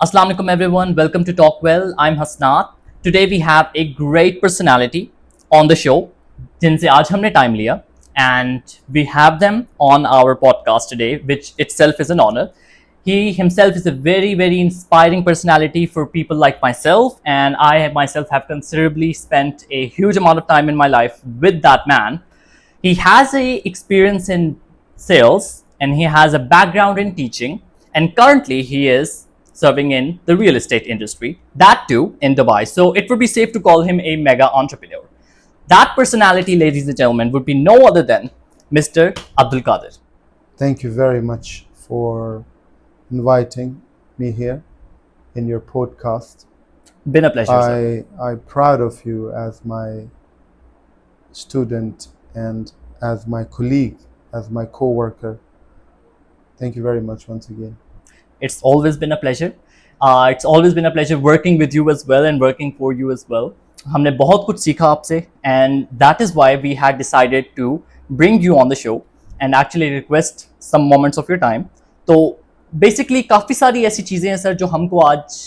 Assalamu alaikum everyone. Welcome to Talk Well. I'm Hasnaat. Today we have a great personality on the show जिनसे आज हमने time लिया and we have them on our podcast today, which itself is an honor. He himself is a very inspiring personality for people like myself, and I myself have considerably spent a huge amount of time in my life with that man. He has a experience in sales and he has a background in teaching, and currently he is serving in the real estate industry, that too in Dubai. So it would be safe to call him a mega entrepreneur. That personality, ladies and gentlemen, would be no other than Mr. Abdul Qadir. Thank you very much for inviting me here in your podcast. Been a pleasure, sir. I'm proud of you as my student and as my colleague, as my co-worker. Thank you very much once again. It's always been a pleasure. It's always been a pleasure working with you as well and working for you as well. हमने बहुत कुछ सीखा आपसे, and that is why we had decided to bring you on the show and actually request some moments of your time. तो basically काफ़ी सारी ऐसी चीज़ें हैं सर जो हमको आज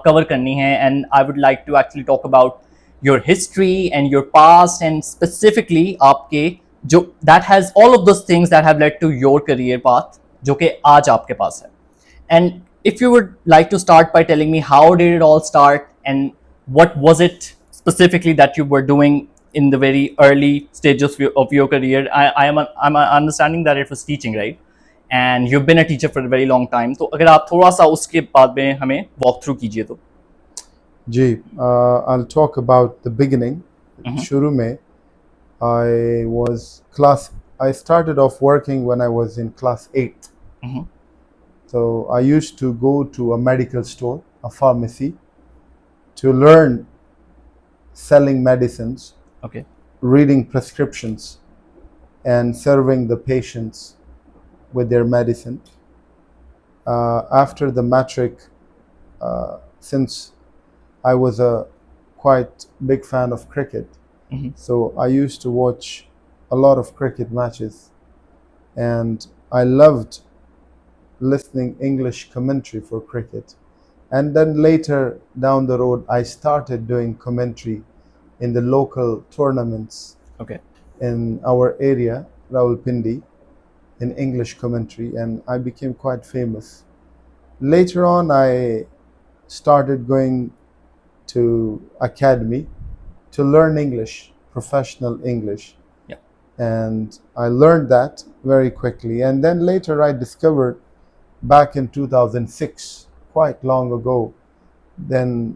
कवर करनी है, and I would like to actually talk about your history and your past, and specifically आपके जो that has all of those things that have led to your career path जो कि आज आपके पास है. And if you would like to start by telling me how did it all start and what was it specifically that you were doing in the very early stages of your career. I'm understanding that it was teaching, right? And you've been a teacher for a very long time. तो अगर आप थोड़ा सा उसके बाद में हमें walk through कीजिए तो. जी, I'll talk about the beginning. शुरू में I started off working when I was in class 8. So I used to go to a medical store, a pharmacy, to learn selling medicines, Okay. reading prescriptions, and serving the patients with their medicine. After the matric, since I was a quite big fan of cricket, so I used to watch a lot of cricket matches, and I loved listening English commentary for cricket. And then later down the road, I started doing commentary in the local tournaments Okay. in our area, Rawalpindi, in English commentary, and I became quite famous. Later on, I started going to academy to learn English, professional English. Yeah. And I learned that very quickly. And then later I discovered back in 2006, quite long ago, then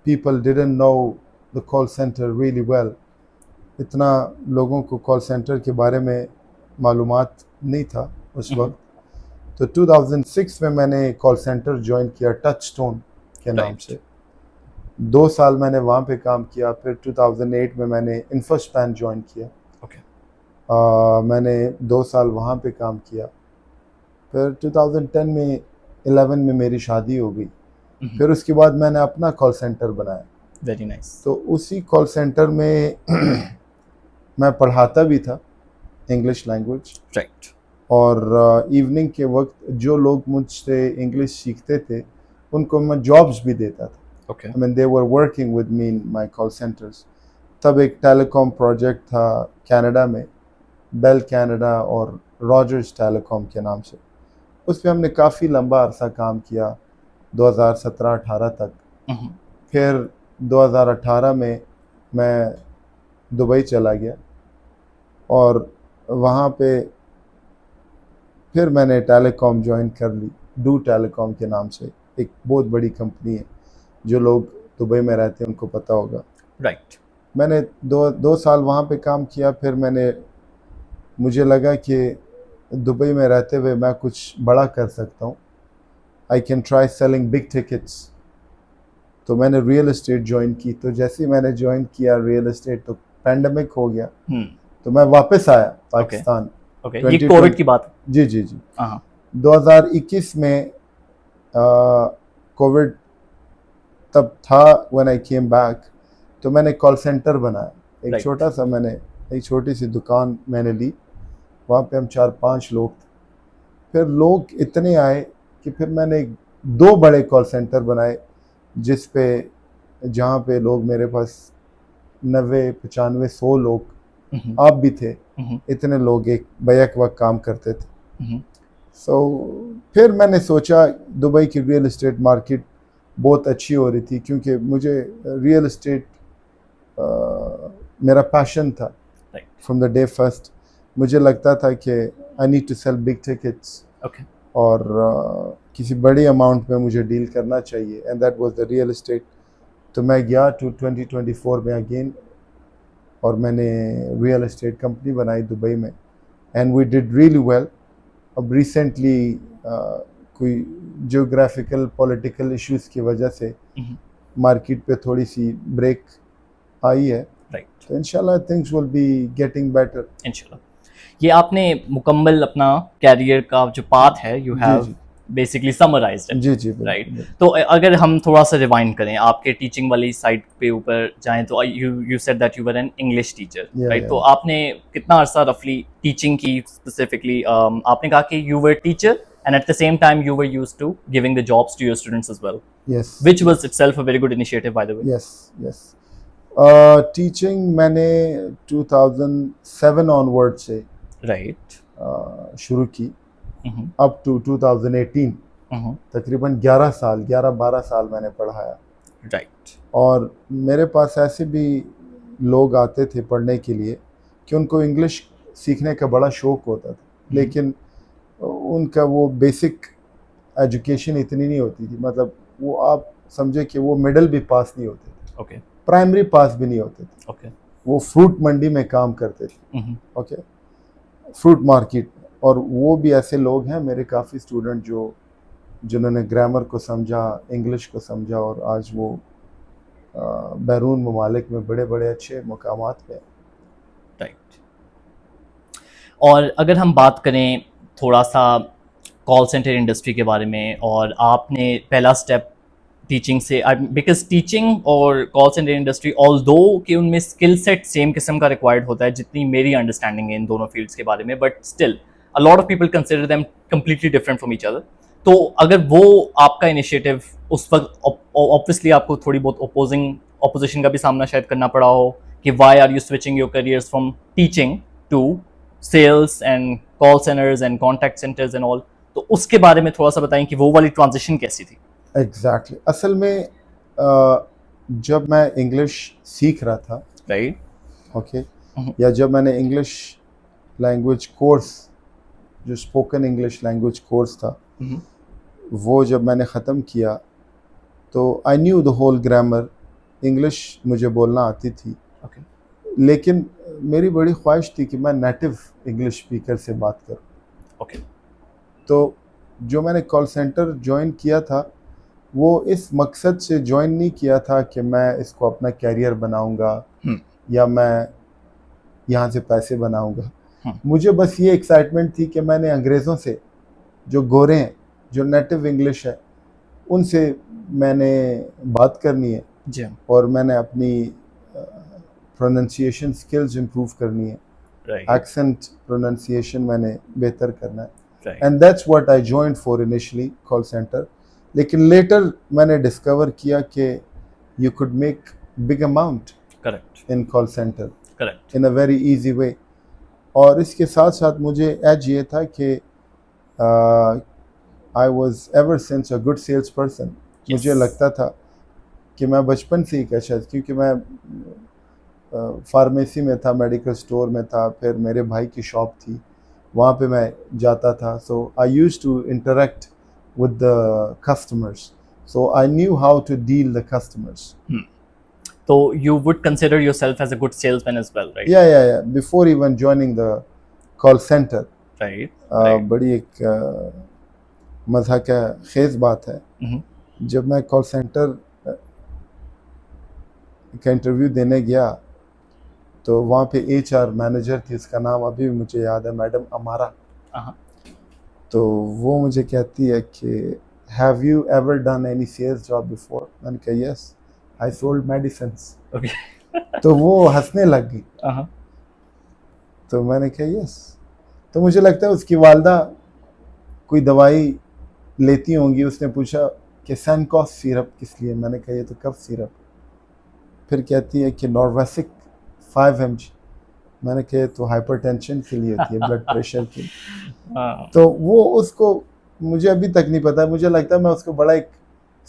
people didn't know the call center really well. इतना लोगों को call centre के बारे में मालूमात नहीं था उस वक्त. तो 2006 में मैंने कॉल सेंटर ज्वाइन किया टचस्टोन के नाम से. 2 साल मैंने वहाँ पे काम किया. फिर 2008 में मैंने इन्फोस्पैन ज्वाइन किया. Okay. मैंने 2 साल वहाँ पे काम किया. फिर 2010 में 11 में मेरी शादी हो गई. फिर उसके बाद मैंने अपना कॉल सेंटर बनाया. Very nice. तो उसी कॉल सेंटर में मैं पढ़ाता भी था इंग्लिश लैंग्वेज. Right. और इवनिंग के वक्त जो लोग मुझसे इंग्लिश सीखते थे उनको मैं जॉब्स भी देता था. Okay. I mean, they were working with me in my call centers. तब एक टेलीकॉम प्रोजेक्ट था कनाडा में, बेल कनाडा और रॉजर्स टेलीकॉम के नाम से. उस पर हमने काफ़ी लंबा अरसा काम किया 2017-18 तक. फिर 2018 में मैं दुबई चला गया और वहाँ पे फिर मैंने टेलीकॉम ज्वाइन कर ली, डू टेलीकॉम के नाम से. एक बहुत बड़ी कंपनी है, जो लोग दुबई में रहते हैं उनको पता होगा. Right. मैंने दो साल वहाँ पे काम किया. फिर मुझे लगा कि दुबई में रहते हुए मैं कुछ बड़ा कर सकता हूँ. I can try selling big tickets. तो मैंने रियल एस्टेट ज्वाइन की. तो जैसे ही मैंने ज्वाइन किया रियल एस्टेट, तो पैंडमिक हो गया. तो मैं वापस आया पाकिस्तान. Okay. ये कोविड की बात. जी जी जी. 2021 में कोविड तब था व्हेन आई केम बैक. तो मैंने कॉल सेंटर बनाया. एक छोटा सा एक छोटी सी दुकान मैंने ली. वहाँ पे हम 4-5 लोग थे. फिर लोग इतने आए कि फिर मैंने 2 बड़े कॉल सेंटर बनाए, जिस पे जहाँ पे लोग मेरे पास 90-95-100 लोग आप भी थे, इतने लोग एक बैक वक्त काम करते थे। सो फिर मैंने सोचा दुबई की रियल एस्टेट मार्केट बहुत अच्छी हो रही थी, क्योंकि मुझे रियल एस्टेट मेरा पैशन था फ्रॉम द डे फर्स्ट। मुझे लगता था कि I need to sell big tickets, और किसी बड़ी अमाउंट में मुझे डील करना चाहिए, and that was the real estate. तो मैं गया टू 2024 में अगेन, और मैंने रियल एस्टेट कंपनी बनाई दुबई में, and we did really well. अब रिसेंटली कोई जियोग्राफिकल पॉलिटिकल इश्यूज की वजह से मार्केट पे थोड़ी सी ब्रेक आई है, तो इंशाल्लाह things will be getting better इंशाल्लाह। ये आपने मुकम्मल अपना कैरियर का जो पाथ है you have basically summarised it, जी जी राइट। तो अगर हम थोड़ा सा रिवाइंड करें आपके टीचिंग वाली साइड पे ऊपर जाएं, तो you said that you were an English teacher, right. तो आपने कितना अरसा रफली टीचिंग की स्पेसिफिकली? आपने कहा कि you were teacher and at the same time you were used to giving the jobs to your students as well, yes, which was itself a very good initiative, by the way. yes, yes. Teaching मैंने 2007 onward से right शुरू की, up to 2018, तकरीबन 11-12 साल मैंने पढ़ाया। Right. और मेरे पास ऐसे भी लोग आते थे पढ़ने के लिए कि उनको इंग्लिश सीखने का बड़ा शौक होता था, लेकिन उनका वो बेसिक एजुकेशन इतनी नहीं होती थी, मतलब वो आप समझे कि वो मिडिल भी पास नहीं होते थे, ओके, प्राइमरी पास भी नहीं होते थे, ओके। वो फ्रूट मंडी में काम करते थे, ओके, फ्रूट मार्केट। और वो भी ऐसे लोग हैं मेरे काफ़ी स्टूडेंट जिन्होंने ग्रामर को समझा, इंग्लिश को समझा, और आज वो बैरून ममालिक में बड़े बड़े अच्छे मुकामात पे। राइट। और अगर हम बात करें थोड़ा सा कॉल सेंटर इंडस्ट्री के बारे में, और आपने पहला स्टेप टीचिंग से, बिकॉज टीचिंग और कॉल सेंटर इंडस्ट्री ऑल दो कि उनमें स्किल सेट सेम किस्म का रिक्वायर्ड होता है, जितनी मेरी अंडरस्टैंडिंग है इन दोनों फील्ड्स के बारे में, but still a lot of people consider them completely different from each other. तो अगर वो आपका इनिशिएटिव उस वक्त, ऑब्वियसली आपको थोड़ी बहुत ऑपोजिशन का भी सामना शायद करना पड़ा हो कि why are you switching your careers from teaching to sales and call centres and contact centres and all, तो उसके बारे में थोड़ा सा बताएं कि वो वाली ट्रांजिशन कैसी थी? एग्जैक्टली असल में जब मैं इंग्लिश सीख रहा था, राइट, ओके, या जब मैंने इंग्लिश लैंग्वेज कोर्स, जो स्पोकन इंग्लिश लैंग्वेज कोर्स था, वो जब मैंने ख़त्म किया, तो I knew the whole grammar, English मुझे बोलना आती थी, लेकिन मेरी बड़ी ख्वाहिश थी कि मैं नेटिव इंग्लिश स्पीकर से बात करूं। तो जो मैंने कॉल सेंटर ज्वाइन किया था, वो इस मकसद से ज्वाइन नहीं किया था कि मैं इसको अपना कैरियर बनाऊंगा या मैं यहाँ से पैसे बनाऊंगा। मुझे बस ये एक्साइटमेंट थी कि मैंने अंग्रेज़ों से, जो गोरे हैं, जो नेटिव इंग्लिश है, उनसे मैंने बात करनी है जी, और मैंने अपनी प्रोनंसिएशन स्किल्स इम्प्रूव करनी है, एक्सेंट प्रोनंसिएशन मैंने बेहतर करना है, and that's what I joined for initially call centre. लेकिन लेटर मैंने डिस्कवर किया कि you could make big amount correct in call centre, correct, in a very easy way. और इसके साथ साथ मुझे एज ये था कि I was ever since a good sales person. मुझे लगता था कि मैं बचपन से ही कैसा, क्योंकि मैं फार्मेसी में था, मेडिकल स्टोर में था, फिर मेरे भाई की शॉप थी, वहाँ पे मैं जाता था। So I used to interact with the customers, so I knew how to deal the customers. So you would consider yourself as a good salesman as well, right? Yeah, before even joining the call center. Right. बड़ी एक मज़ा का खेज बात है, जब मैं call centre का interview देने गया, तो वहाँ पे HR मैनेजर थी, उसका नाम अभी भी मुझे याद है, मैडम अमारा। तो वो मुझे कहती है कि have you ever done any sales job before? मैंने कहा यस, आई सोल्ड मेडिसिन्स। तो वो हंसने लग गई। तो मैंने कहा यस। तो मुझे लगता है उसकी वालदा कोई दवाई लेती होंगी। उसने पूछा कि सैनकॉस सिरप किस लिए? मैंने कहा ये तो कफ सिरप। फिर कहती है कि नॉर्वेसिक 5 mg। मैंने कहा ये तो हाइपरटेंशन के लिए होती है, ब्लड प्रेशर के लिए। हाँ तो वो उसको, मुझे अभी तक नहीं पता, मुझे लगता है मैं उसको बड़ा एक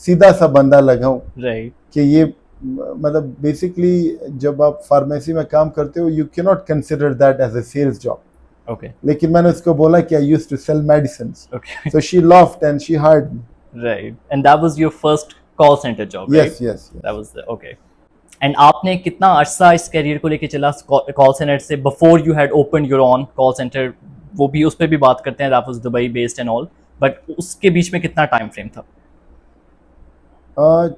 सीधा सा बंदा लगा हूँ राइट कि ये मतलब बेसिकली जब आप फार्मेसी में काम करते हो, you can not consider that as a sales job. Okay लेकिन मैंने उसको बोला कि I used to sell medicine, okay so she laughed and she hired me. Right and that was your first call centre job right Yes, yes, that yes. Was okay and आपने कितना अरसा इस career को लेके चला call centre से before you had open your own call centre वो भी उस पर भी बात करते हैं that was Dubai based and all but उसके बीच में कितना टाइम फ्रेम था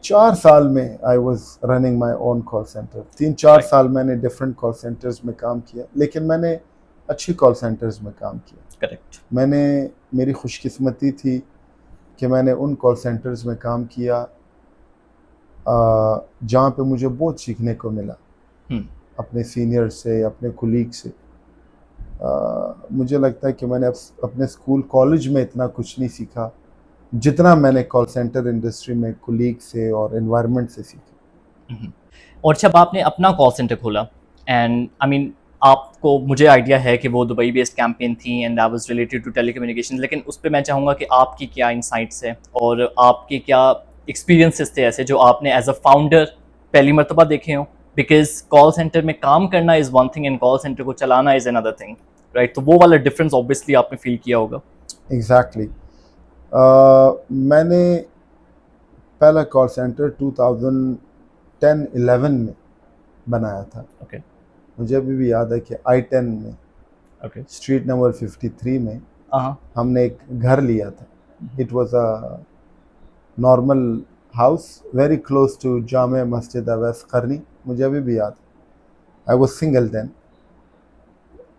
4 साल में I was running my own call centre. 3-4 right साल मैंने डिफरेंट कॉल सेंटर्स में काम किया, लेकिन मैंने अच्छी कॉल सेंटर्स में काम किया। करेक्ट मैंने, मेरी खुशकिस्मती थी कि मैंने उन कॉल सेंटर्स में काम किया जहाँ पे मुझे बहुत सीखने को मिला, अपने सीनियर से, अपने कुलीग से। मुझे लगता है कि मैंने अपने स्कूल कॉलेज में इतना कुछ नहीं सीखा जितना मैंने कॉल सेंटर इंडस्ट्री में कुलीग से और एनवायरनमेंट से सीखा। और जब आपने अपना कॉल सेंटर खोला एंड आई मीन आपको मुझे आइडिया है कि वो दुबई बेस्ड कैंपेन थी and that was related to telecommunication लेकिन उस पर मैं चाहूँगा कि आपकी क्या इंसाइट्स है और आपके क्या एक्सपीरियंसेस थे ऐसे जो आपने एज अ फाउंडर पहली मरतबा देखे हों बिकॉज कॉल सेंटर में काम करना is one thing and call centre को चलाना इज़ अनदर थिंग राइट तो वो वाला डिफरेंस ऑब्वियसली आपने फील किया होगा एग्जैक्टली मैंने पहला कॉल सेंटर 2010-11 में बनाया था। ओके मुझे अभी भी याद है कि I-10 में, ओके स्ट्रीट नंबर 53 में हाँ हमने एक घर लिया था। It was a normal house very close to Jama Masjid Awais Qarni. मुझे अभी भी याद है। I was single then.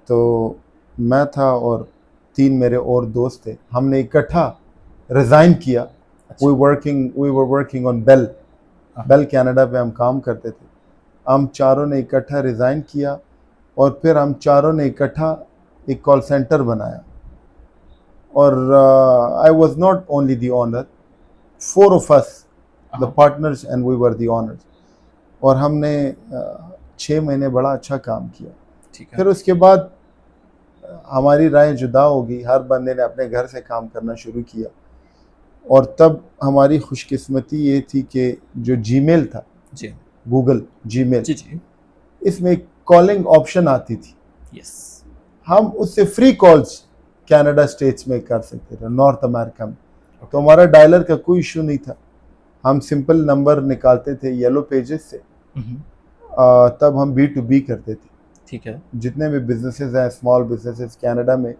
तो मैं था और 3 मेरे और दोस्त थे। हमने इकट्ठा रिज़ाइन किया। We were working on Bell Canada पे हम काम करते थे। हम चारों ने इकट्ठा रिज़ाइन किया और फिर हम चारों ने इकट्ठा एक कॉल सेंटर बनाया। और I was not only the owner, 4 of us the partners and we were the owners. और हमने 6 महीने बड़ा अच्छा काम किया। ठीक है फिर उसके बाद हमारी राहें जुदा हो गई, हर बंदे ने अपने घर से काम करना शुरू किया। और तब हमारी खुशकिस्मती ये थी कि जो जीमेल था, जी गूगल जीमेल, जी जी इसमें एक कॉलिंग ऑप्शन आती थी। यस हम उससे फ्री कॉल्स कनाडा स्टेट्स में कर सकते थे, नॉर्थ अमेरिका में। तो हमारा डायलर का कोई इशू नहीं था। हम सिंपल नंबर निकालते थे येलो पेजेस से। तब हम B2B करते थे। ठीक है जितने भी बिजनेसेस हैं, स्मॉल बिजनेसेस कनाडा में,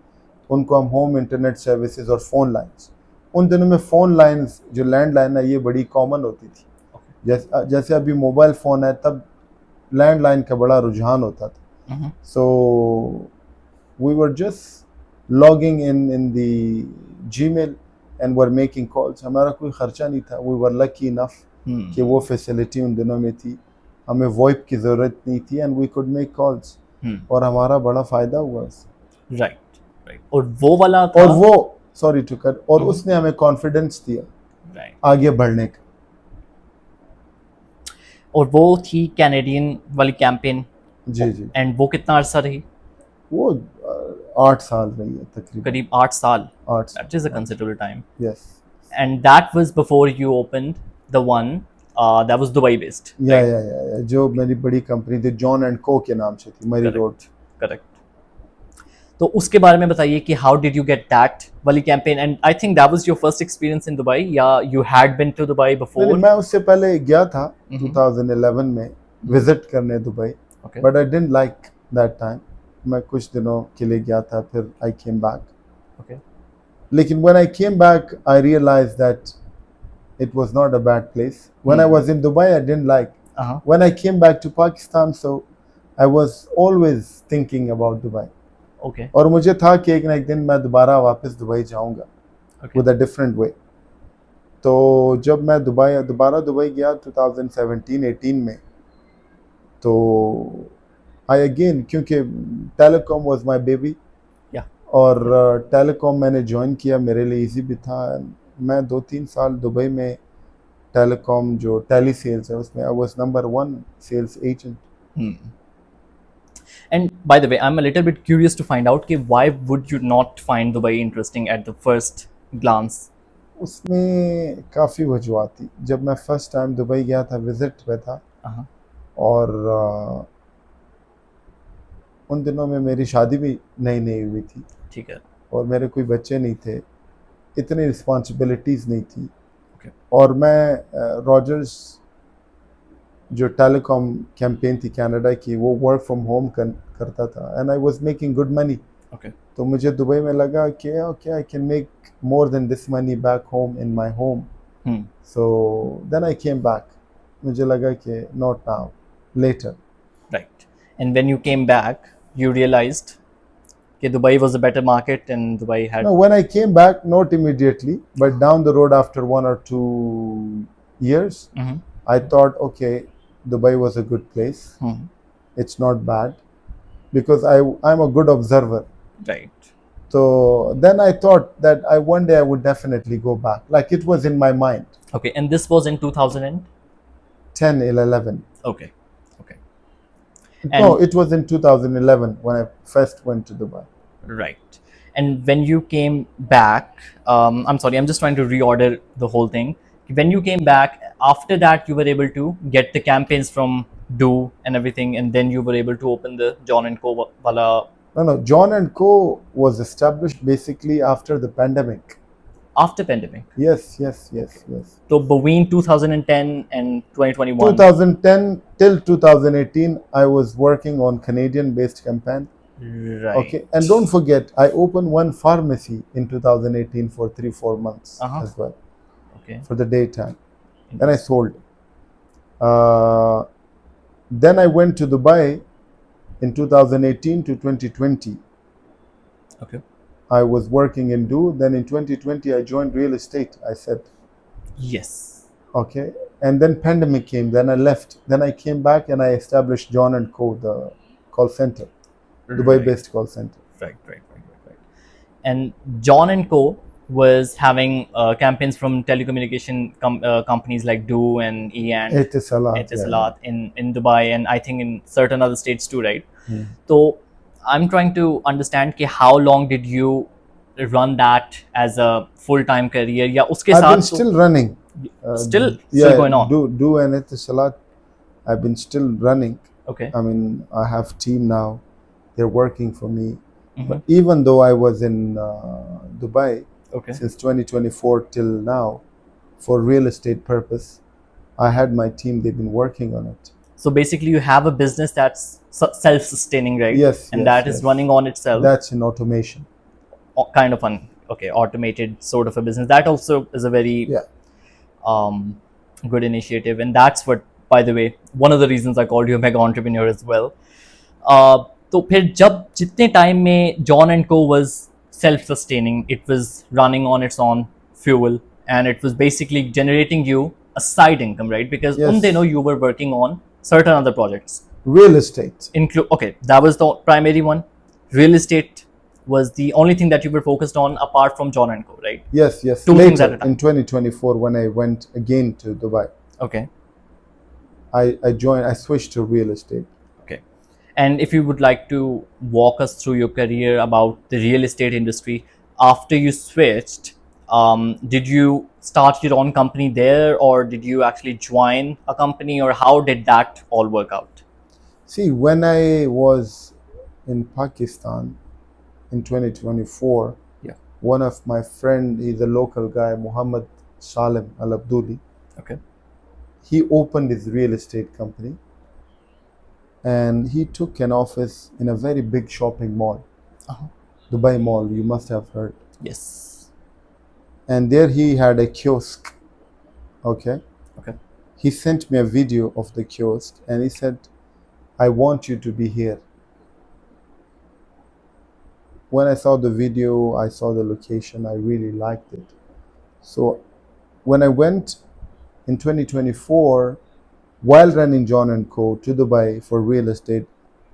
उनको हम होम इंटरनेट सर्विसेज और फ़ोन लाइंस, उन दिनों में फ़ोन लाइंस जो लैंडलाइन है ये बड़ी कॉमन होती थी। जैसे अभी मोबाइल फ़ोन है, तब लैंडलाइन का बड़ा रुझान होता था। So we were just logging in the Gmail and were making calls. हमारा कोई ख़र्चा नहीं था। वी वर लकी इनफ कि वो फैसिलिटी उन दिनों में थी। हमें वॉइप की ज़रूरत नहीं थी and we could make calls. और हमारा बड़ा फ़ायदा हुआ उससे। राइट राइट और वो वाला था और वो, सॉरी टू कट, और उसने हमें कॉन्फिडेंस दिया राइट आगे बढ़ने का। और वो थी कैनेडियन वाली कैंपेन जी जी। एंड वो कितना अरसा रही वो 8 साल रही है तकरीबन। करीब 8 साल 8 दैट इज अ साल। Considerable time yes. And that was before you opened the one that was Dubai based right या जो मेरी बड़ी कंपनी थी, जॉन एंड को के नाम से थी, मरी रोड। करेक्ट करेक्ट तो उसके बारे में बताइए कि how did you get that वाली campaign and I think that was your first experience in Dubai या you had been to Dubai नहीं, बिफोर मैं उससे पहले गया था 2011 में विजिट करने Dubai, okay but I didn't like that time. मैं कुछ दिनों के लिए गया था, फिर आई केम बैक। ओके लेकिन when I came back, I realized that it was not a bad place. When I was in Dubai, I didn't like. When I came back to Pakistan, so I was always thinking about Dubai. Okay और मुझे था कि एक ना एक दिन मैं दोबारा वापस दुबई जाऊंगा with a different way. तो जब मैं दोबारा दुबई गया 2017-18 में, तो आई अगेन, क्योंकि टेलीकॉम वाज माय बेबी या और टेलीकॉम मैंने ज्वाइन किया, मेरे लिए इजी भी था। मैं 2-3 साल दुबई में टेलीकॉम जो टेली सेल्स है उसमें I was number 1 sales agent. And by the way, I'm a little bit curious to find out कि why would you not find Dubai interesting at the first glance? उसमें काफ़ी वजूहत थी. जब मैं फ़र्स्ट टाइम दुबई गया था, visit पे था, Uh-huh. और उन दिनों में मेरी शादी भी नई नई हुई थी ठीक है. और मेरे कोई बच्चे नहीं थे, इतनी रिस्पॉन्सिबिलिटीज़ नहीं थी. Okay. और मैं रॉजर्स जो टेलीकॉम कैंपेन थी कनाडा की, वो वर्क फ्रॉम होम करता था, and I was making good money. Okay. तो मुझे दुबई में लगा कि okay, I can make more then this money back home in my home. So then I came back. मुझे लगा कि not now, later. Right. And when you came back, you realized that Dubai was a better market and Dubai had. No, when I came back, not immediately, but down the road after 1 or 2 years, Mhm. I thought, okay, Dubai was a good place. Mhm. It's not bad because I'm a good observer. Right. So then I thought that one day I would definitely go back. Like it was in my mind. Okay. And this was in 2000 and 10, 11. okay. Okay. No, And it was in 2011 when I first went to Dubai. right. And when you came back, I'm sorry, I'm just trying to reorder the whole thing. When you came back, after that, you were able to get the campaigns from Do and everything, and then you were able to open the John and Co. Wala No, no, John and Co was established basically after the pandemic. after pandemic. Yes, yes, yes, yes. So between 2010 and 2021. 2010 till 2018, I was working on Canadian-based campaign. Right. Okay, and don't forget, I opened one pharmacy in 2018 for 3-4 months as well, Okay. for the daytime. Then I sold. Then I went to Dubai in 2018 to 2020. Okay. I was working in Do. Then in 2020, I joined real estate. I said, Yes. okay. And then pandemic came. Then I left. Then I came back and I established John and Co, the call center, Dubai-based call center. Right. And John and Co was having campaigns from telecommunication companies like Do and E and It is a lot. Etisalat in Dubai, and I think in certain other states too, right? Hmm. So I'm trying to understand कि how long did you run that as a full-time career? या उसके I've साथ been still running. still Yeah, going on. Do and it is a lot. I've been still running. Okay. I mean, I have team now. They're working for me. Mhm. But even though I was in Dubai Okay. since 2024 till now for real estate purpose, I had my team. They've been working on it. So basically, you have a business that's self-sustaining, right? Yes, And yes, that is yes. running on itself. That's in automation. Kind of an automated sort of a business. That also is a very Yeah. Good initiative, and that's what, by the way, one of the reasons I called you a mega entrepreneur as well. तो फिर जब जितने time में John and Co was self-sustaining, it was running on its own fuel, and it was basically generating you a side income, right? Because Yes. उन दिनों you were working on certain other projects. Real estate. Okay, that was the primary one. Real estate was the only thing that you were focused on apart from John and Co, right? Yes, yes. Two things at a Later time. in 2024, when I went again to Dubai, Okay. I switched to real estate. Okay. And if you would like to walk us through your career about the real estate industry after you switched, did you start your own company there, or did you actually join a company, or how did that all work out? See, when I was in Pakistan in 2024, Yeah. one of my friend, he's a local guy, Muhammad Salim Al Abduli, Okay. he opened his real estate company and he took an office in a very big shopping mall, Uh-huh. Dubai Mall, you must have heard. Yes. And there he had a kiosk. Okay. Okay. He sent me a video of the kiosk and he said, I want you to be here. When I saw the video, I saw the location, I really liked it. So when I went in 2024, while running John and Co to Dubai for real estate,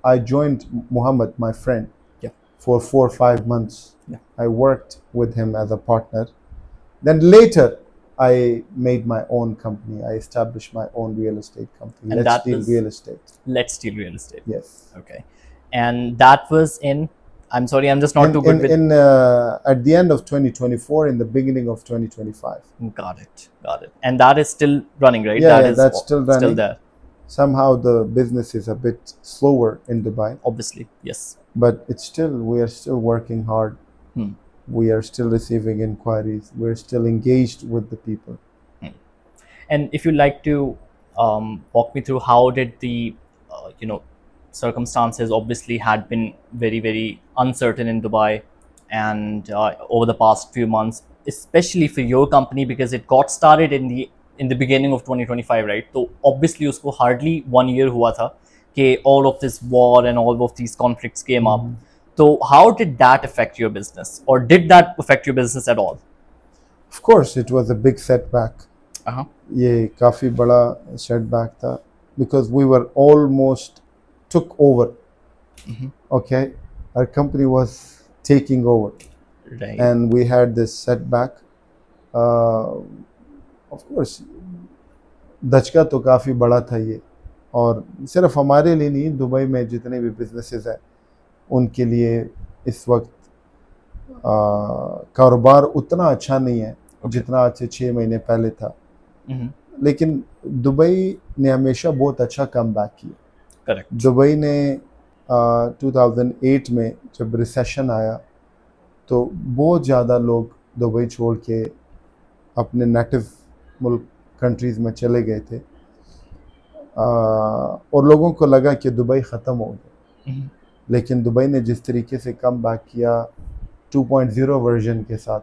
I joined Muhammad, my friend, Yeah. for 4 or 5 months. Yeah. I worked with him as a partner. Then later, I made my own company. I established my own real estate company. And Let's that Deal was Real Estate. Let's Deal Real Estate. Yes. Okay. And that was in, I'm sorry, I'm just not too good with. At the end of 2024, in the beginning of 2025. Got it. Got it. And that is still running, right? Yeah, That yeah, is that's still still running. there, Somehow the business is a bit slower in Dubai, obviously. Yes. but we are still working hard. Hmm. We are still receiving inquiries. We're still engaged with the people. And if you'd like to walk me through how did the you know circumstances obviously had been very very uncertain in Dubai, and over the past few months, especially for your company because it got started in the beginning of 2025, right? So obviously usko hardly 1 year hua tha कि all of this war and all of these conflicts came up. So how did that affect your business, or did that affect your business at all? Of course, it was a big setback. Uh-huh. ये काफ़ी बड़ा setback था because we were almost took over. Okay, our company was taking over, Right. and we had this setback. Of course, धचका तो काफ़ी बड़ा था ये, और सिर्फ हमारे लिए नहीं, दुबई में जितने भी बिजनेसेस हैं उनके लिए इस वक्त कारोबार उतना अच्छा नहीं है जितना आज से 6 महीने पहले था. लेकिन दुबई ने हमेशा बहुत अच्छा कम बैक किया. करेक्ट. दुबई ने 2008 में जब रिसेशन आया तो बहुत ज़्यादा लोग दुबई छोड़ के अपने नेटिव मुल्क कंट्रीज़ में चले गए थे, और लोगों को लगा कि दुबई ख़त्म हो गया. लेकिन दुबई ने जिस तरीके से कम बैक किया 2.0 वर्जन के साथ,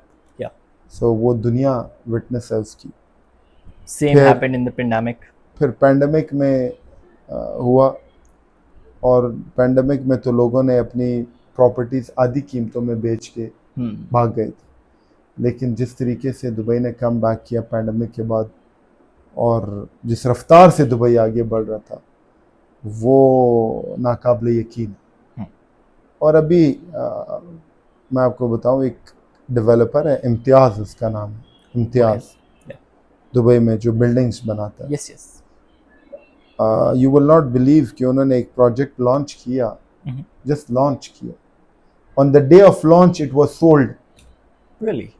सो वो दुनिया विटनेस है उसकी. Same happened in the pandemic. फिर पैंडमिक में हुआ, और पैंडमिक में तो लोगों ने अपनी प्रॉपर्टीज आधी कीमतों में बेच के भाग गए थे. लेकिन जिस तरीके से दुबई ने कम बैक किया पैंडमिक के बाद, और जिस रफ्तार से दुबई आगे बढ़ रहा था, वो नाकाबिले यकीन. और अभी मैं आपको बताऊं, एक डेवलपर है, इम्तियाज़ उसका नाम है, इम्तियाज़, दुबई में जो बिल्डिंग्स बनाता है. Yes, yes. You will not believe कि उन्होंने एक प्रोजेक्ट लॉन्च किया, जस्ट लॉन्च किया, on the day of launch it was sold. Really?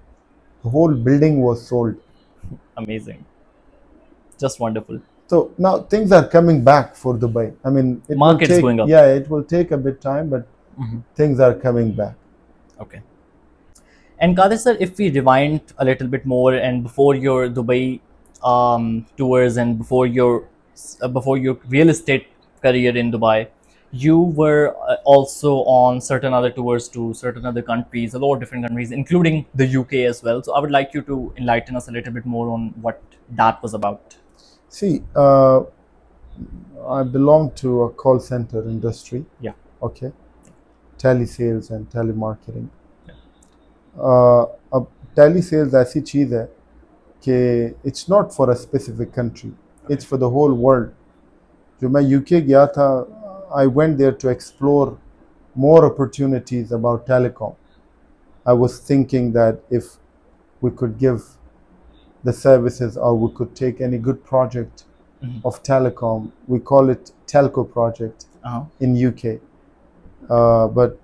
The whole building was sold. Amazing. Just wonderful. So now things are coming back for Dubai. I mean, it Market will is take, going up. yeah, it will take a bit time, but things are coming back. Okay. And Kadir sir, if we rewind a little bit more, and before your Dubai tours and before your real estate career in Dubai, you were also on certain other tours to certain other countries, a lot of different countries, including the UK as well. So I would like you to enlighten us a little bit more on what that was about. See, I belong to a call center industry. Yeah. Okay. Telesales and telemarketing. अब telesales ऐसी चीज़ है कि it's not for a specific country, it's for the whole world. जो मैं UK गया था, I went there to explore more opportunities about telecom. I was thinking that if we could give the services, or we could take any good project of telecom, we call it telco project in UK, but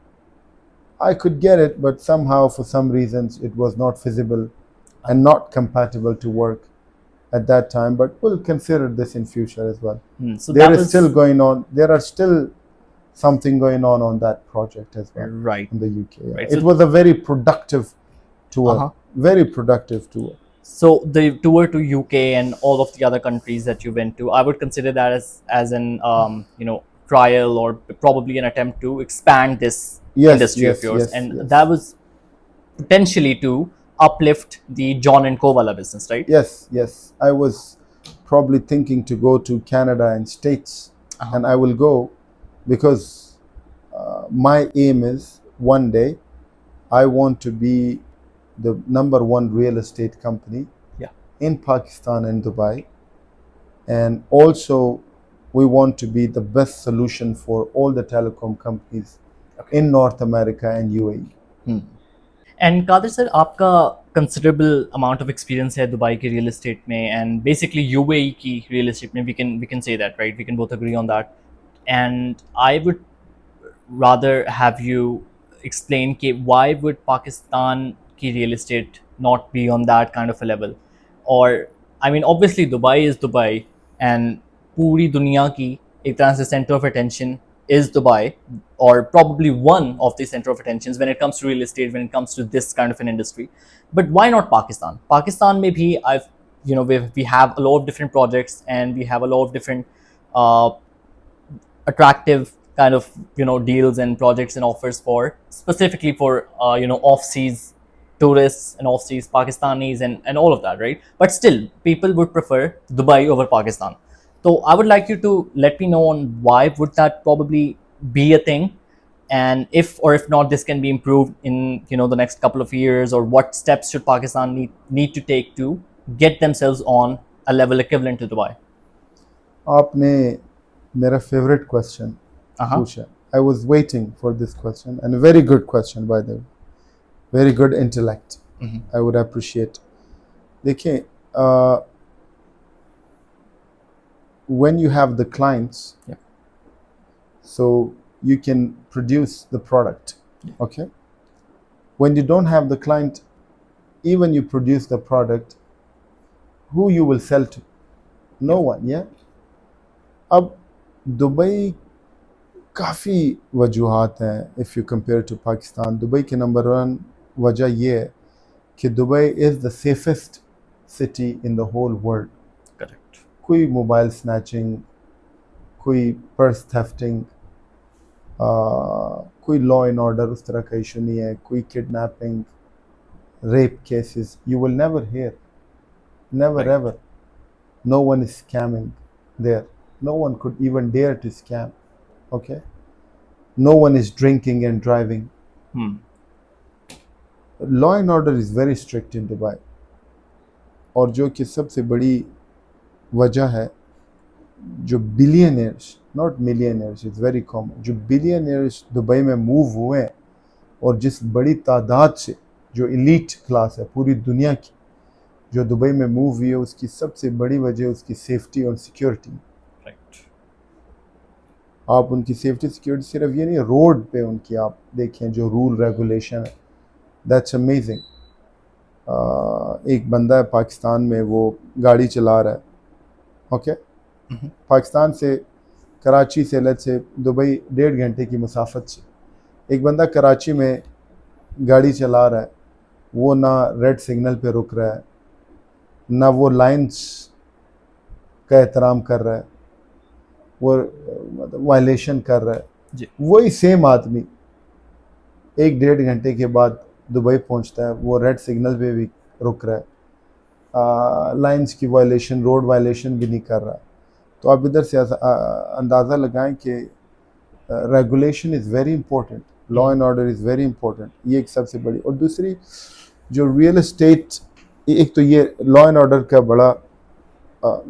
I could get it, but somehow for some reasons it was not feasible and not compatible to work at that time. But we'll consider this in future as well. So there is still going on. There are still something going on that project as well. Right. In the UK. Yeah. Right. It was a very productive tour. Very productive tour. So the tour to UK and all of the other countries that you went to, I would consider that as an trial, or probably an attempt to expand this industry of yours, and that was potentially to uplift the John and Co wala business, right? Yes. I was probably thinking to go to Canada and States, and I will go because my aim is one day I want to be the #1 real estate company in Pakistan and Dubai, and also we want to be the best solution for all the telecom companies in North America and UAE. And Kadir sir, आपका considerable amount of experience है Dubai के real estate में and basically UAE की real estate में we can say that, right? We can both agree on that. And I would rather have you explain कि why would Pakistan की real estate not be on that kind of a level? Or I mean, obviously Dubai is Dubai, and पूरी दुनिया की एक तरह से center of attention is Dubai, or probably one of the center of attentions when it comes to real estate, when it comes to this kind of an industry. But why not Pakistan? Pakistan में भी I've we have a lot of different projects and we have a lot of different uh, attractive kind of deals and projects and offers for specifically for off seas tourists and off seas Pakistanis and all of that, right? But still people would prefer Dubai over Pakistan. So I would like you to let me know on why would that probably be a thing, and if or if not this can be improved in the next couple of years, or what steps should Pakistan need to take to get themselves on a level equivalent to Dubai. आपने मेरा favourite question Uh-huh. पूछा. I was waiting for this question, and a very good question, by the way. Very good intellect. I would appreciate. देखिए, when you have the clients, Yeah. so you can produce the product. Okay. When you don't have the client, even you produce the product, who you will sell to? No one. Yeah. अब Dubai काफ़ी वजूहात हैं. If you compare to Pakistan, Dubai के number 1 वजह ये है कि Dubai is the safest city in the whole world. Correct. कोई मोबाइल स्नैचिंग, कोई पर्स थेफ्टिंग, कोई लॉ एंड ऑर्डर उस तरह का इशू नहीं है, कोई kidnapping, rape cases you will never hear, never Right. Ever. No one is scamming there. No one could even dare to scam. Okay. No one is drinking and driving. Law and order is very strict in Dubai. और जो कि सबसे बड़ी वजह है, जो billionaires, not millionaires, is very common, जो billionaires Dubai में मूव हुए हैं और जिस बड़ी तादाद से जो इलीट क्लास है पूरी दुनिया की जो दुबई में मूव हुई है, उसकी सबसे बड़ी वजह उसकी सेफ्टी और सिक्योरिटी. Right. आप उनकी सेफ्टी सिक्योरिटी सिर्फ ये नहीं, रोड पे उनकी आप देखें जो रूल रेगुलेशन है, दैट्स अमेजिंग. एक बंदा है पाकिस्तान में, वो गाड़ी चला रहा है. ओके. पाकिस्तान से, कराची से, लेट्स से दुबई 1.5 घंटे की मुसाफत से एक बंदा कराची में गाड़ी चला रहा है, वो ना रेड सिग्नल पे रुक रहा है, ना वो लाइंस का एहतराम कर रहा है, वो मतलब वायलेशन कर रहा है. वही सेम आदमी 1-1.5 घंटे के बाद दुबई पहुंचता है, वो रेड सिग्नल पे भी रुक रहा है, लाइंस की वायलेशन, रोड वायलेशन भी नहीं कर रहा. तो आप इधर से अंदाज़ा लगाएं कि regulation is very important, law and order is very important. ये एक सबसे बड़ी. और दूसरी जो रियल एस्टेट, एक तो ये लॉ एंड ऑर्डर का बड़ा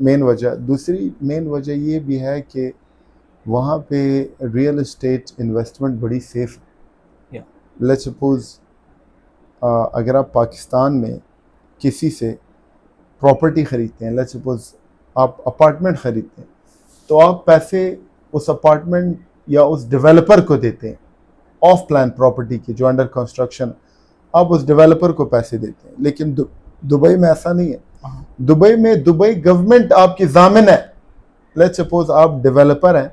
मेन वजह. दूसरी मेन वजह ये भी है कि वहाँ पे रियल एस्टेट इन्वेस्टमेंट बड़ी सेफ है. लेट्स सपोज अगर आप पाकिस्तान में किसी से प्रॉपर्टी ख़रीदते हैं, लेट्स सपोज आप अपार्टमेंट ख़रीदते हैं, तो आप पैसे उस अपार्टमेंट या उस डेवलपर को देते हैं. ऑफ प्लान प्रॉपर्टी की जो अंडर कंस्ट्रक्शन, आप उस डेवलपर को पैसे देते हैं. लेकिन दुबई में ऐसा नहीं है. दुबई में दुबई गवर्नमेंट आपकी जामिन है. लेट्स सपोज आप डेवलपर हैं,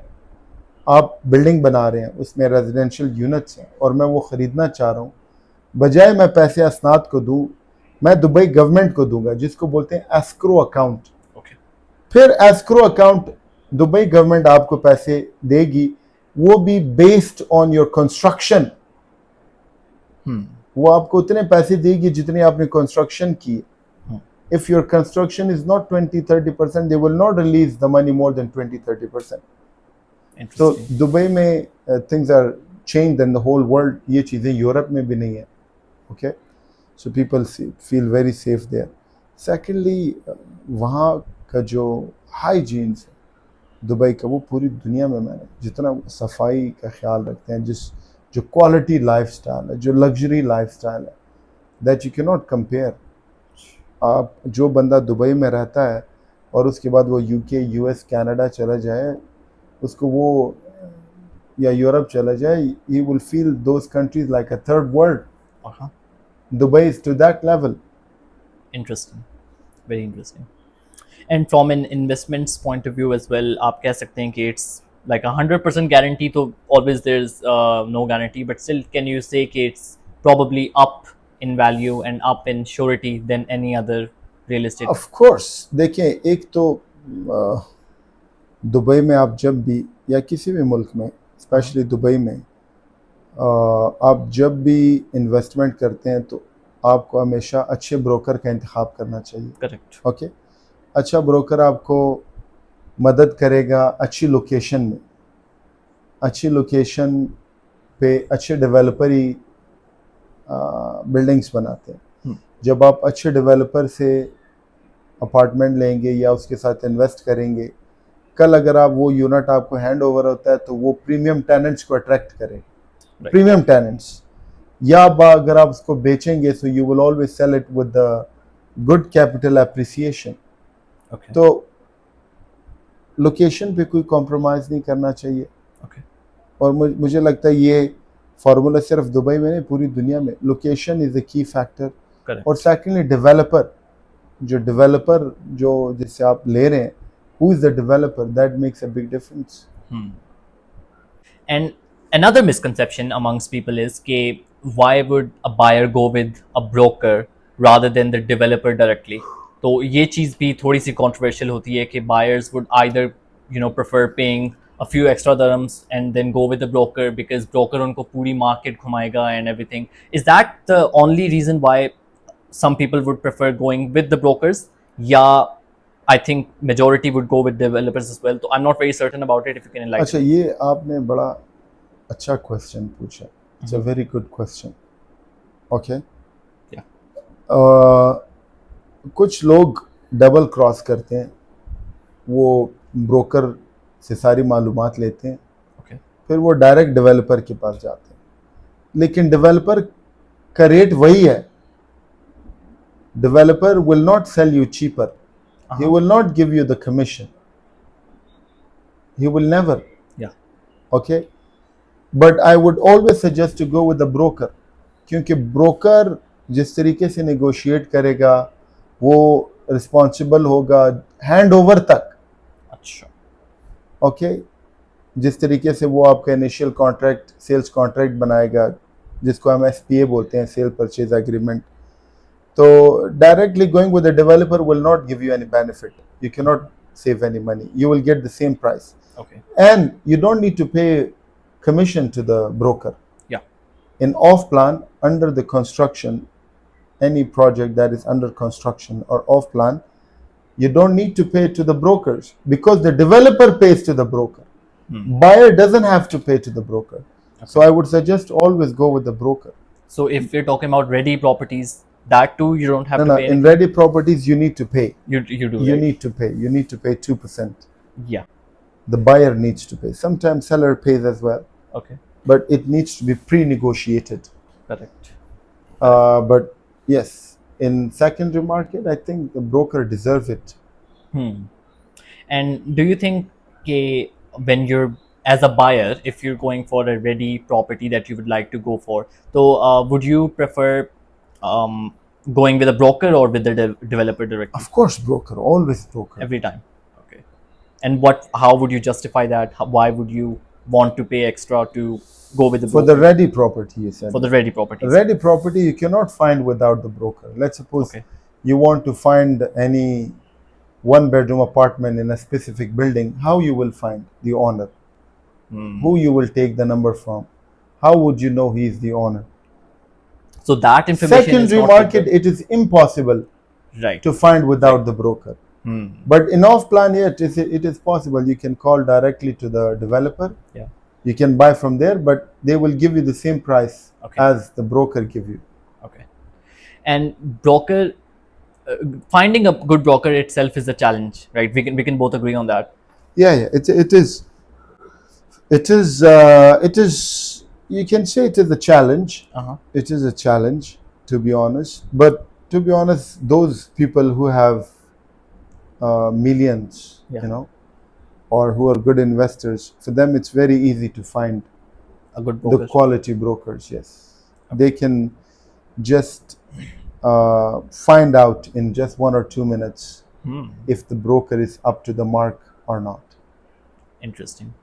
आप बिल्डिंग बना रहे हैं, उसमें रेजिडेंशियल यूनिट्स हैं और मैं वो ख़रीदना चाह रहा हूँ, बजाय मैं पैसे असनाद को दूँ, मैं दुबई गवर्नमेंट को दूंगा, जिसको बोलते हैं एस्क्रो अकाउंट. फिर एस्क्रो अकाउंट दुबई गवर्नमेंट आपको पैसे देगी, वो भी बेस्ड ऑन योर कंस्ट्रक्शन. वो आपको उतने पैसे देगी जितने आपने कंस्ट्रक्शन की. If your construction is not 20-30%, they will not release the money more than 20-30%. तो दुबई में things are changed in the whole world. ये चीज़ें यूरोप में भी नहीं है. Okay, so people feel very safe there. Secondly, वहाँ का जो हाइजीन्स है दुबई का, वो पूरी दुनिया में मैंने जितना सफाई का ख्याल रखते हैं, जो क्वालिटी लाइफस्टाइल है, जो लग्जरी लाइफस्टाइल है, that you cannot compare. आप जो बंदा दुबई में रहता है और उसके बाद वो यूके यूएस कनाडा चला जाए, उसको वो या यूरोप चला जाए, he will feel those countries like a third world. Uh-huh. Dubai is to that level. Interesting. Very interesting. And from an investments point of view as well, आप कह सकते हैं कि it's like 100% guarantee, तो always there's no guarantee, but still can you say कि it's probably up in value and up in surety than any other real estate? Of course, देखें, एक तो दुबई में आप जब भी या किसी भी मुल्क में, स्पेशली दुबई में, आप जब भी इन्वेस्टमेंट करते हैं तो आपको हमेशा अच्छे ब्रोकर का इंतखाब करना चाहिए. Correct. ओके, अच्छा ब्रोकर आपको मदद करेगा अच्छी लोकेशन में. अच्छी लोकेशन पे अच्छे डेवलपर ही बिल्डिंग्स बनाते हैं. जब आप अच्छे डेवलपर से अपार्टमेंट लेंगे या उसके साथ इन्वेस्ट करेंगे, कल अगर आप वो यूनिट आपको हैंड ओवर होता है तो वो प्रीमियम टेनेंट्स को अट्रैक्ट करेगा. Right. प्रीमियम टेनेंट्स, या अगर आप उसको बेचेंगे so you will always sell it with the good capital appreciation. Okay. तो लोकेशन पे कोई कॉम्प्रोमाइज़ नहीं करना चाहिए. Okay. और मुझे लगता है ये फार्मूला सिर्फ दुबई में नहीं, पूरी दुनिया में लोकेशन इज़ अ की फैक्टर. Correct. और सेकेंडली डेवलपर, जो जिससे आप ले रहे हैं, who is the developer, that makes a big difference. And another misconception amongst people is कि why would a buyer go with a broker rather than the developer directly? तो ये चीज़ भी थोड़ी सी controversial होती है कि buyers would either prefer paying a few extra dirhams and then go with the broker because broker उनको पूरी market घुमाएगा and everything. Is that the only reason why some people would prefer going with the brokers? Yeah, I think majority would go with developers as well. So I'm not very certain about it. If you can enlighten. अच्छा, ये आपने बड़ा अच्छा question पूछा. It's a very good question. Okay, कुछ लोग double cross करते हैं. वो ब्रोकर से सारी मालूमात लेते हैं, Okay. फिर वो डायरेक्ट डेवलपर के पास जाते हैं. लेकिन डेवलपर का रेट वही है. Developer will not sell you cheaper. He will not give you the commission. He will never. Yeah. Okay. But I would always suggest to go with the broker. क्योंकि broker जिस तरीके से negotiate करेगा, वो responsible होगा hand over तक. अच्छा. Okay, जिस तरीके से वो आपका इनिशियल कॉन्ट्रैक्ट, सेल्स कॉन्ट्रैक्ट बनाएगा, जिसको हम SPA बोलते हैं, cell purchase agreement. So directly going with the developer will not give you any benefit. You cannot save any money. You will get the same price. Okay. And you don't need to pay commission to the broker. Yeah. In off plan, under the construction, any project that is under construction or off plan, you don't need to pay to the brokers because the developer pays to the broker. Buyer doesn't have to pay to the broker. Okay. So I would suggest always go with the broker. So if we're talking about ready properties, that too you don't have to pay. In ready properties, you need to pay. You do. You right? need to pay. You need to pay 2%. Yeah. The buyer needs to pay. Sometimes seller pays as well. Okay. But it needs to be pre-negotiated. Correct. But yes, in secondary market, I think the broker deserves it. And do you think when you're as a buyer, if you're going for a ready property that you would like to go for, so would you prefer going with a broker or with the developer directly? Of course, broker. Always broker. Every time. Okay. And how would you justify that? Why would you want to pay extra to go with the broker? For the ready property, you said. For the ready properties. Ready property you cannot find without the broker. Let's suppose you want to find any one-bedroom apartment in a specific building. How you will find the owner? Who you will take the number from? How would you know he is the owner? So that information secondary is market, it is impossible to find without the broker. But in off plan, it is possible. You can call directly to the developer. Yeah. You can buy from there, but they will give you the same price as the broker give you. Okay. And broker, finding a good broker itself is a challenge, right? We can both agree on that. Yeah. It is. You can say it is a challenge. It is a challenge, to be honest. But To be honest, those people who have millions, Yeah. or who are good investors, for them it's very easy to find A good the broker. quality brokers. Yes, Okay. they can just find out in just 1 or 2 minutes Hmm. if the broker is up to the mark or not. Interesting.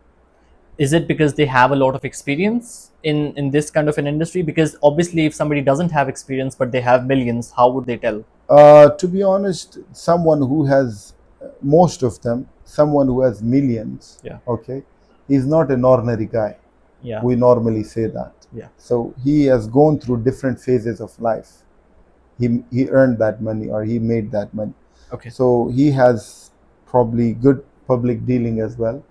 Is it because they have a lot of experience in this kind of an industry? Because obviously, if somebody doesn't have experience but they have millions, how would they tell? To be honest, someone who has most of them, someone who has millions, Yeah. okay, he's not an ordinary guy. Yeah. We normally say that. Yeah. So he has gone through different phases of life. He earned that money or he made that money. Okay. So he has probably good public dealing as well,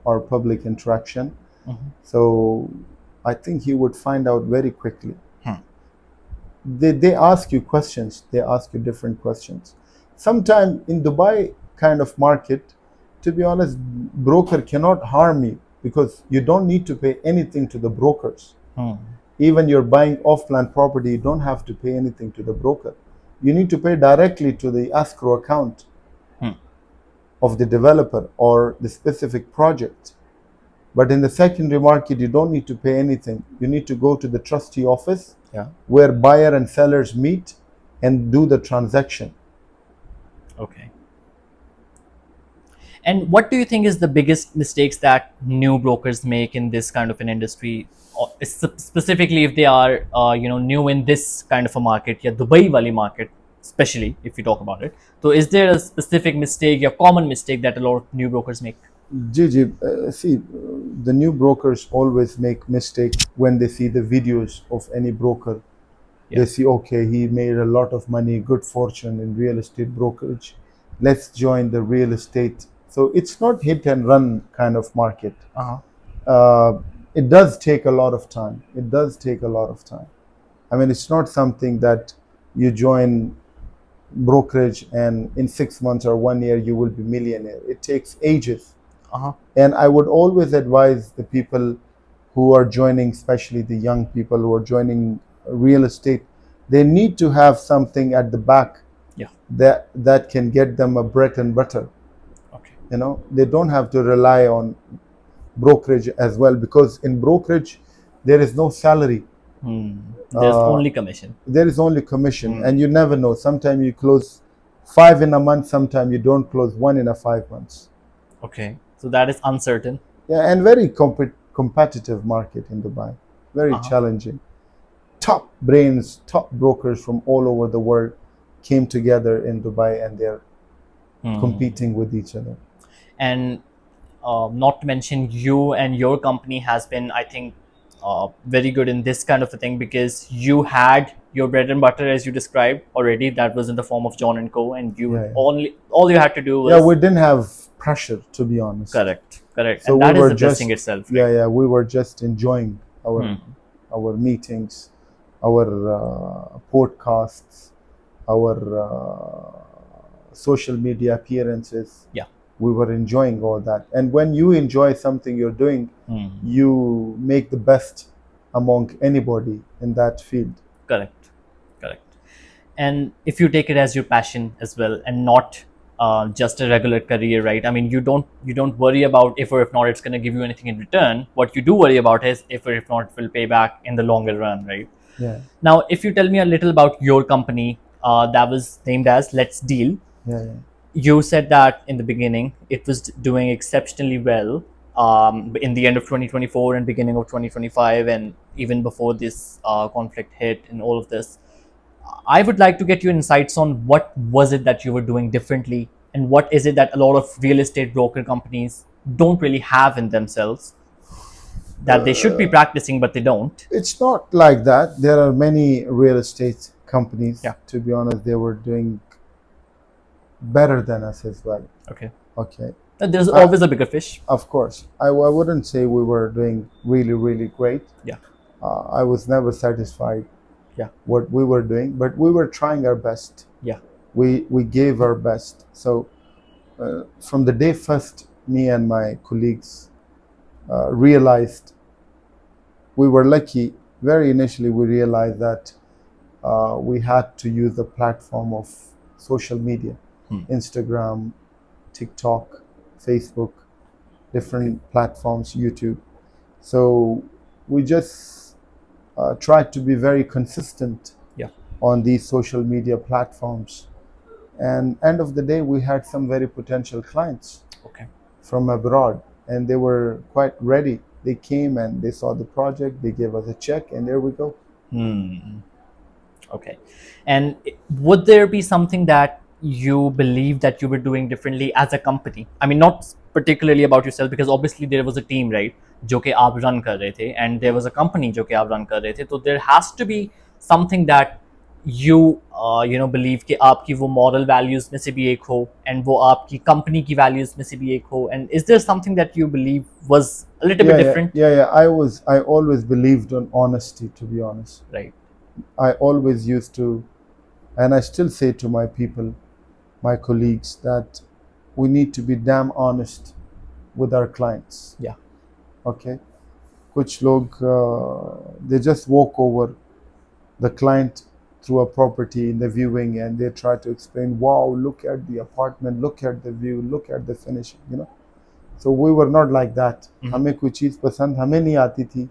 or public interaction. Mhm. So I think he would find out very quickly. Hmm. They ask you questions, they ask you different questions. Sometime in Dubai kind of market, to be honest, broker cannot harm you because you don't need to pay anything to the brokers. Hmm. Even you're buying off-plan property, you don't have to pay anything to the broker. You need to pay directly to the escrow account Hmm. of the developer or the specific project. But in the secondary market, you don't need to pay anything. You need to go to the trustee office Yeah. where buyer and sellers meet and do the transaction. Okay. And what do you think is the biggest mistakes that new brokers make in this kind of an industry, or specifically if they are, new in this kind of a market, yeah, Dubai Wali market, especially if you talk about it. So, is there a specific mistake, a common mistake that a lot of new brokers make? Gigi, see, the new brokers always make mistake when they see the videos of any broker. Yeah. They see, okay, he made a lot of money, good fortune in real estate brokerage. Let's join the real estate. So it's not hit and run kind of market. Uh huh. Uh, it does take a lot of time. It does take a lot of time. I mean, it's not something that you join brokerage and in 6 months or 1 year you will be millionaire. It takes ages. Uh huh. And I would always advise the people who are joining, especially the young people who are joining real estate, they need to have something at the back Yeah. that can get them a bread and butter. Okay. They don't have to rely on brokerage as well, because in brokerage there is no salary. Hmm. There's Uh, only commission. there is only commission, Hmm. and you never know. Sometimes you close five in a month, sometimes you don't close one in a 5 months. Okay. So that is uncertain. Yeah, and very competitive market in Dubai, very Uh huh. challenging. Top brains, top brokers from all over the world came together in Dubai, and they're Hmm. competing with each other. And not to mention you and your company has been, I think, very good in this kind of a thing, because you had your bread and butter as you described already, that was in the form of John and Co, and you Yeah, yeah. only all you had to do Yeah, we was didn't have pressure, to be honest. correct, So and we that is were the blessing just, itself, right? yeah, yeah, we were just enjoying Hmm. our meetings, our podcasts, our social media appearances. Yeah. We were enjoying all that. And when you enjoy something you're doing, Hmm. you make the best among anybody in that field. Correct, correct. And if you take it as your passion as well, and not just a regular career, right? I mean, you don't worry about if or if not it's going to give you anything in return. What you do worry about is if or if not it will pay back in the longer run, right? Yeah, Now, if you tell me a little about your company, that was named as Let's Deal. yeah, yeah. You said that in the beginning it was doing exceptionally well, in the end of 2024 and beginning of 2025, and even before this conflict hit and all of this. I would like to get your insights on what was it that you were doing differently, and what is it that a lot of real estate broker companies don't really have in themselves that they should be practicing but they don't. It's not like that. There are many real estate companies, Yeah. to be honest, they were doing better than us as well. Okay. Okay. There's Uh, always a bigger fish. of course, I wouldn't say we were doing really, really great. Yeah. I was never satisfied Yeah. what we were doing, but we were trying our best. Yeah. We gave our best. So from the day first, me and my colleagues realized we were lucky. Very initially, we realized that we had to use the platform of social media, Instagram, TikTok, Facebook, different platforms, YouTube. So we just tried to be very consistent Yeah. on these social media platforms. And end of the day, we had some very potential clients Okay. from abroad, and they were quite ready. They came and they saw the project, they gave us a check, and there we go. Okay. And would there be something that you believe that you were doing differently as a company? I mean, not particularly about yourself, because obviously there was a team, right? जो कि आप run कर रहे थे, and there was a company जो कि आप run कर रहे थे. So there has to be something that you believe कि आपकी वो moral values में से भी एक हो, and वो आपकी company की values में से भी एक हो. And is there something that you believe was a little bit Yeah, yeah, different? yeah, yeah. I always believed on honesty, to be honest. Right. I always used to, and I still say to my people, my colleagues, that we need to be damn honest with our clients. Yeah. Okay. Kuch log, they just walk over the client through a property in the viewing, and they try to explain, wow, look at the apartment, look at the view, look at the finishing, you know. So we were not like that. हमें कोई चीज़ पसंद हमें नहीं आती थी.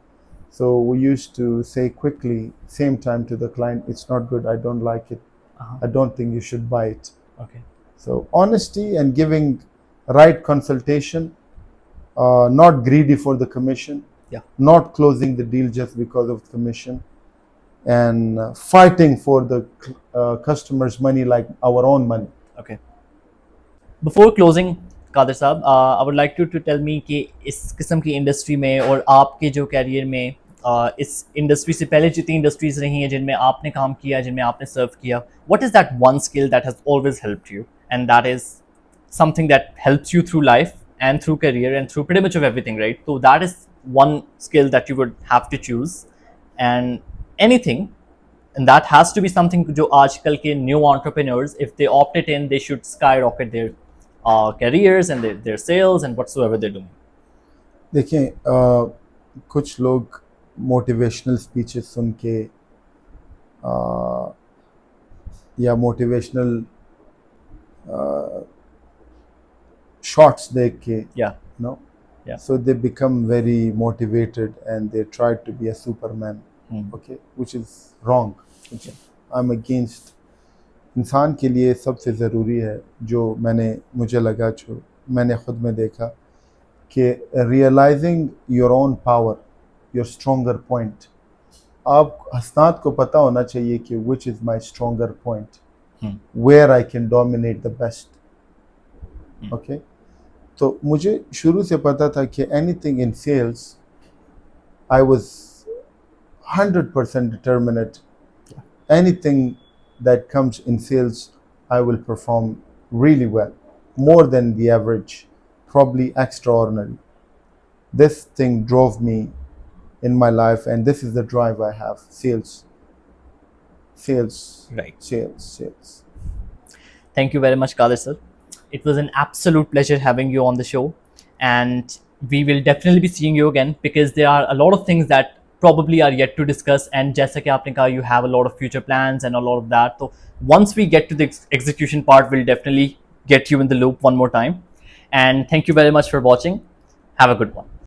So we used to say quickly, same time to the client, it's not good, I don't like it, I don't think you should buy it. Okay. So honesty and giving right consultation, not greedy for the commission, Yeah. not closing the deal just because of commission, and fighting for the customer's money like our own money. Okay. Before closing, Qadir sahab, I would like to tell me कि इस किस्म की industry में और आपके जो career में, इस इंडस्ट्री से पहले जितनी इंडस्ट्रीज रही हैं जिनमें आपने काम किया, जिनमें आपने सर्व किया, what is that one skill that has always helped you, and that is something that helps you through life and through career and through pretty much of everything, right? So that is one skill that you would have to choose, and anything, and that has to be something जो आजकल के new entrepreneurs, if they opt it in, they should skyrocket their careers and their sales and whatsoever they're doing. देखिए, कुछ लोग motivational speeches सुन के या motivational shots देख के, Yeah. no, Yeah. so they become very motivated and they try to be a superman. Okay, which is wrong. I'm against. इंसान के लिए सबसे ज़रूरी है, जो मुझे लगा, जो मैंने ख़ुद में देखा, कि realising your own power, your stronger point. आप हसनात को पता होना चाहिए कि which is my stronger point, where I can dominate the best. Okay, तो मुझे शुरू से पता था कि anything in sales, I was 100% determined. Anything that comes in sales, I will perform really well, more than the average, probably extraordinary. This thing drove me in my life, and this is the drive I have. Sales, sales, Right. sales. Thank you very much, Kadir sir. It was an absolute pleasure having you on the show, and we will definitely be seeing you again, because there are a lot of things that probably are yet to discuss. And जैसा कि आपने कहा, you have a lot of future plans and a lot of that. So once we get to the execution part, we'll definitely get you in the loop one more time. And thank you very much for watching. Have a good one.